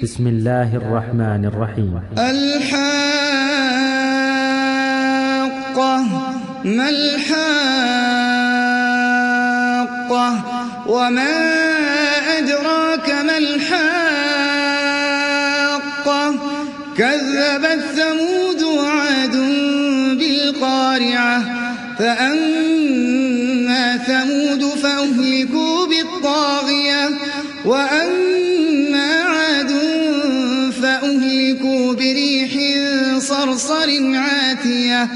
بسم الله الرحمن الرحيم. الحاقة. ما الحاقة وما أدراك ما الحاقة. كذبت ثمود وعاد بالقارعة فأما ثمود فأهلكوا بالطاغية وأما عاد فأهلكوا بريح صرصر عاتية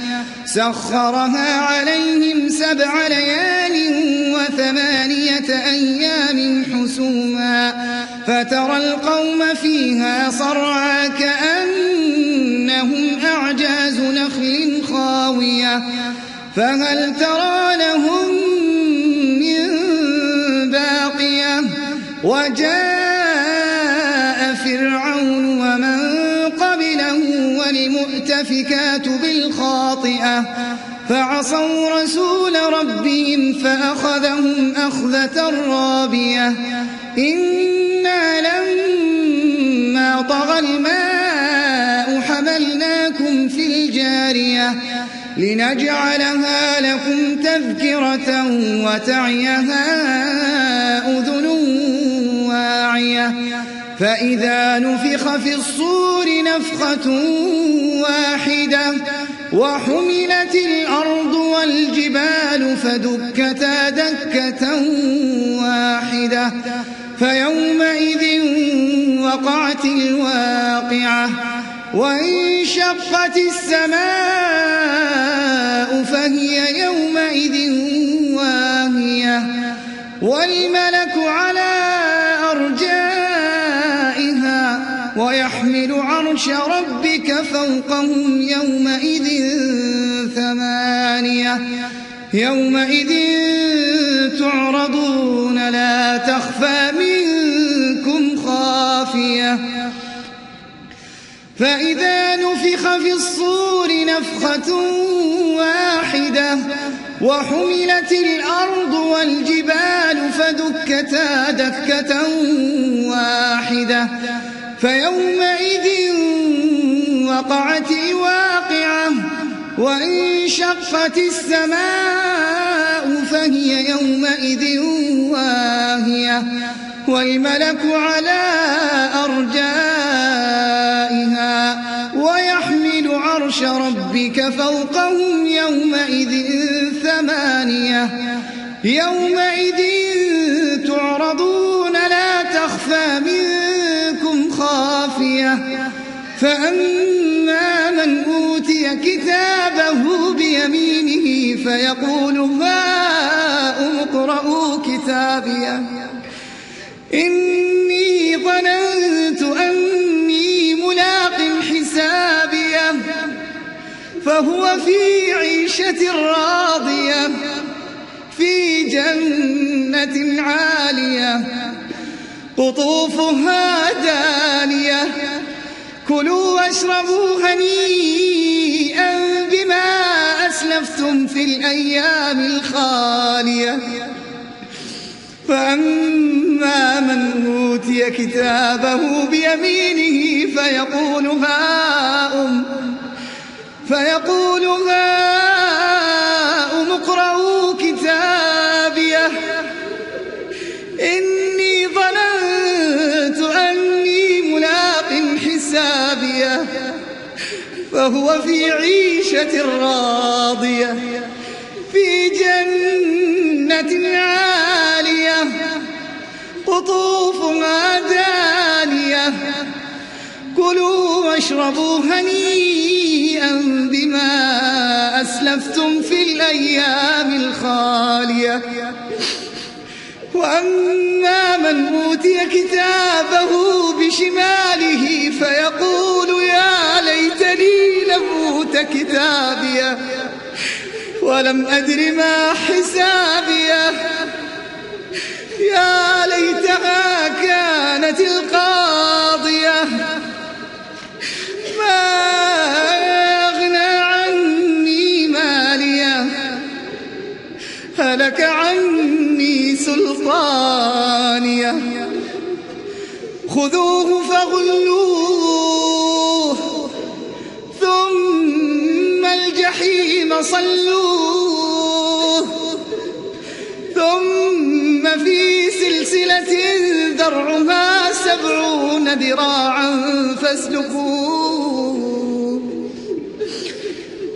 سخرها عليهم 7 ليال و8 أيام حسوما فترى القوم فيها صرعى كأنهم أعجاز نخل خاوية فهل ترى لهم من باقية. وجاء فرعون ومن قبله والمؤتفكات بالخاطئة فعصوا رسول ربهم فأخذهم أخذة رابية. إنا لما طغى الماء حملناكم في الجارية لنجعلها لكم تذكرة وتعيها أذن واعية. فإذا نفخ في الصور نفخة واحدة وحملت الأرض والجبال فدكتا دكة واحدة فيومئذ وقعت الواقعة وانشقت السماء فهي يومئذ واهية والملك على أرجائها ويحمل عرش ربك فوقهم يومئذ 8 يومئذ تعرضون لا تخفى منكم خافية. فإذا نفخ في الصور نفخة واحدة وحملت الأرض والجبال فدكتا دكة واحدة فيومئذ وقعت الواقعة وانشقت السماء فهي يومئذ واهية والملك على أرجائها ويحمل عرش ربك فوقهم يومئذ 8 يومئذ تعرضون لا تخفى منكم خافية. فأما من أوتي كتابه بيمينه فيقول هاؤم اقرءوا كتابيه إني ظننت أني ملاق حسابيه فهو في عيشة راضية في جنة عالية قطوفها دانية كلوا واشربوا هنيئا بما أسلفتم في الأيام الخالية. فأما من أوتي كتابه بيمينه فيقول هاؤم اقرءوا كتابيه إني ظننت أني ملاق حسابيه فهو في عيشة راضية في جنة عالية قطوفها دانية كلوا واشربوا هنيئا بما أسلفتم في الأيام الخالية. وأما من أوتي كتابه بشماله فيقول يا ليتني لم أوت كتابيه ولم أدر ما حسابيه يا ليتها كانت القاضية ما أغنى عني ماليه هلك عني سلطانيه خذوه فغلوه ثم الجحيم صلوه ثم في سلسلة ذرعها 70 ذراعا فاسلكوه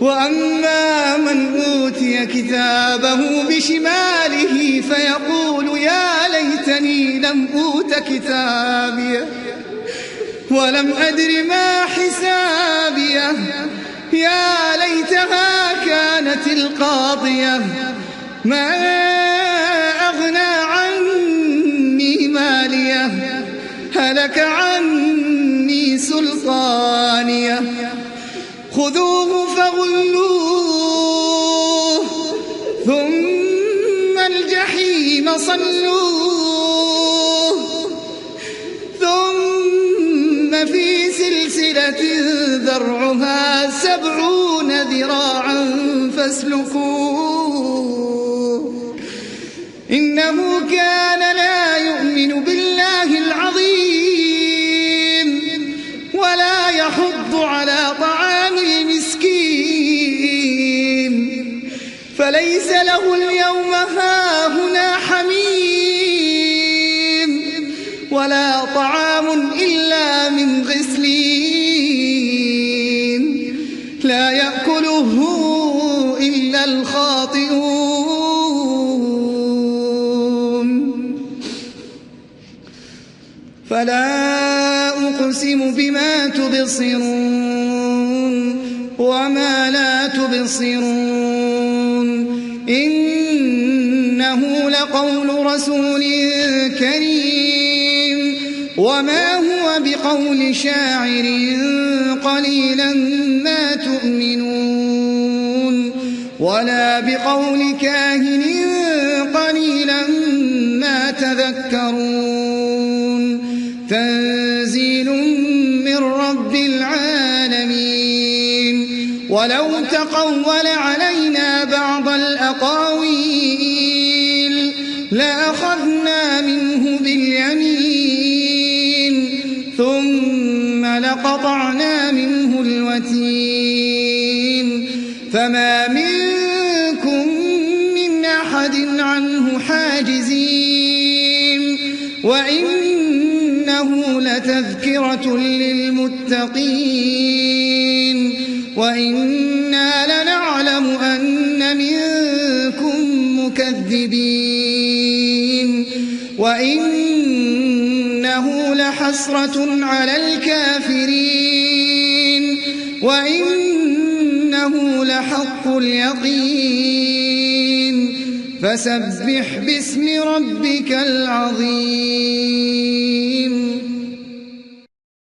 وأما من أوتي كتابه بشماله فيقول يا ليتني لم أوت كتابيه ولم أدر ما حسابيه يا ليتها كانت القاضية ما أغنى عني ماليه هلك عني سلطانيه خذوه فغلوه ثم الجحيم صلوه ثم في سلسلة ذرعها 70 ذراعا فاسلكوه إنه كان لا يؤمن بالله العظيم ولا يحض على طعام المسكين فليس له اليوم هاهنا حميم ولا طعام إلا من غسلين لا يأكله إلا الخاطئون فلا أقسم بما تبصرون وما لا تبصرون إنه لقول رسول كريم وما هو بقول شاعر قليلا ما تؤمنون ولا بقول كاهن قليلا ما تذكرون تنزيل من رب العالمين ولو تقول علينا بعض الأقاويل لأخذنا منه باليمين ثم لقطعنا منه الوتين فما منكم من أحد عنه حاجزين وإنه لتذكرة للمتقين وإنا لنعلم أن منكم مكذبين وإنه لحسرة على الكافرين وإنه لحق اليقين فسبح باسم ربك العظيم